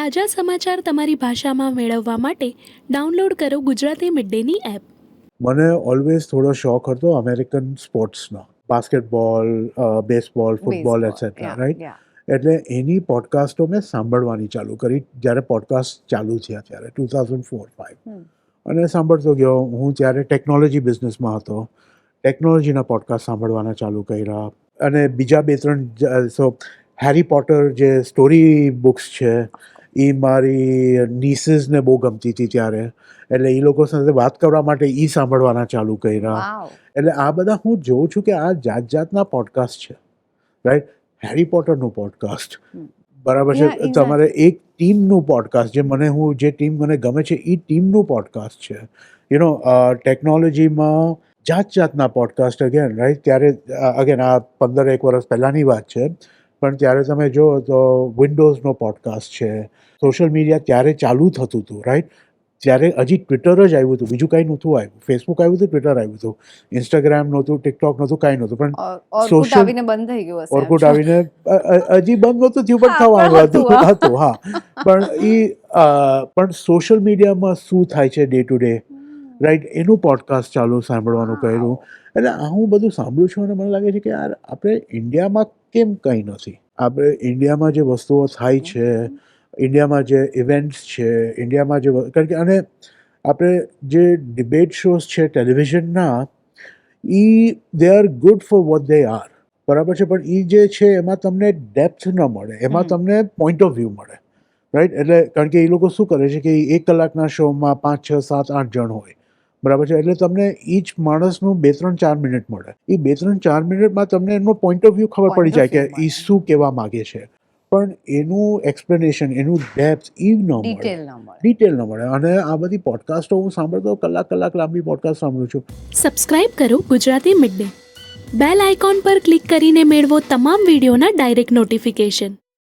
તાજા સમાચાર તમારી ભાષામાં મેળવવા માટે ડાઉનલોડ કરો ગુજરાતી મિડ ડેની એપ. મને ઓલવેઝ થોડો શોખ હતો અમેરિકન સ્પોર્ટ્સનો, basketball, baseball, football etcetera, right? એટલે એની પોડકાસ્ટો મેં સાંભળવાની ચાલુ કરી જ્યારે પોડકાસ્ટ ચાલુ થયા ત્યારે 2004-05 અને સાંભળતો ગયો. હું ત્યારે ટેકનોલોજી બિઝનેસમાં હતો, ટેકનોલોજીના પોડકાસ્ટ સાંભળવાના ચાલુ કર્યા અને બીજા 2-3 હેરી પોટર જે સ્ટોરી બુક્સ છે એ મારી નીસીસને બહુ ગમતી હતી ત્યારે, એટલે એ લોકો સાથે વાત કરવા માટે એ સાંભળવાના ચાલુ કર્યા. એટલે આ બધા હું જોઉં છું કે આ જાત જાતના પોડકાસ્ટ છે, રાઈટ? હેરી પોટરનું પોડકાસ્ટ, બરાબર છે. તમારે એક ટીમનું પોડકાસ્ટ, જે ટીમ મને ગમે છે એ ટીમનું પોડકાસ્ટ છે. ટેકનોલોજીમાં જાત જાતના પોડકાસ્ટ અગેન, રાઈટ? ત્યારે અગેન આ 15-1 વર્ષ પહેલાંની વાત છે, પણ ત્યારે તમે જો તો વિન્ડોઝનો પોડકાસ્ટ છે. સોશિયલ મીડિયા ત્યારે ચાલુ થતું હતું, રાઈટ? ત્યારે હજી ટ્વિટર જ આવ્યું હતું, બીજું કાંઈ નહોતું આવ્યું. ફેસબુક આવ્યું હતું, ટ્વિટર આવ્યું હતું, ઇન્સ્ટાગ્રામ નહોતું, ટિકટોક નહોતું, કાંઈ નહોતું. પણ ઓર્કુટ આવીને બંધ થઈ ગયું હશે. ઓર્કુટ આવીને હજી બંધ નહોતું થયું, પણ થવાનું હતું. હા, પણ સોશિયલ મીડિયામાં શું થાય છે ડે ટુ ડે, રાઈટ? એનું પોડકાસ્ટ સાંભળવાનું કર્યું. એટલે હું બધું સાંભળું છું અને મને લાગે છે કે યાર આપણે ઇન્ડિયામાં કેમ કંઈ નથી. આપણે ઇન્ડિયામાં જે વસ્તુઓ થાય છે, ઇન્ડિયામાં જે ઇવેન્ટ્સ છે, ઇન્ડિયામાં જે કારણ કે અને આપણે જે ડિબેટ શોઝ છે ટેલિવિઝનના, they are good for what they are, બરાબર છે. પણ એ જે છે એમાં તમને ડેપ્થ ન મળે, એમાં તમને પોઈન્ટ ઓફ વ્યૂ મળે, રાઈટ? એટલે કારણ કે એ લોકો શું કરે છે કે 1 કલાકના શોમાં 5, 6, 7, 8 જણ હોય, બરાબર છે. એટલે તમને ઈચ માણસનું 2-3-4 મિનિટ મળે. એ 2-3-4 મિનિટમાં તમને એનો પોઈન્ટ ઓફ વ્યૂ ખબર પડી જાય કે એ શું કહેવા માગે છે. પણ એનું એક્સપ્લેનેશન, એનું ડેપ્થ એ ન મળે, ડિટેલ ન મળે. અને આ બધી પોડકાસ્ટો હું સાંભળતો કલાક લાંબી પોડકાસ્ટ સાંભળું છું. સબસ્ક્રાઇબ કરો Gujarati mid day. Bell icon પર ક્લિક કરીને મેળવો તમામ વિડીયોના ડાયરેક્ટ નોટિફિકેશન.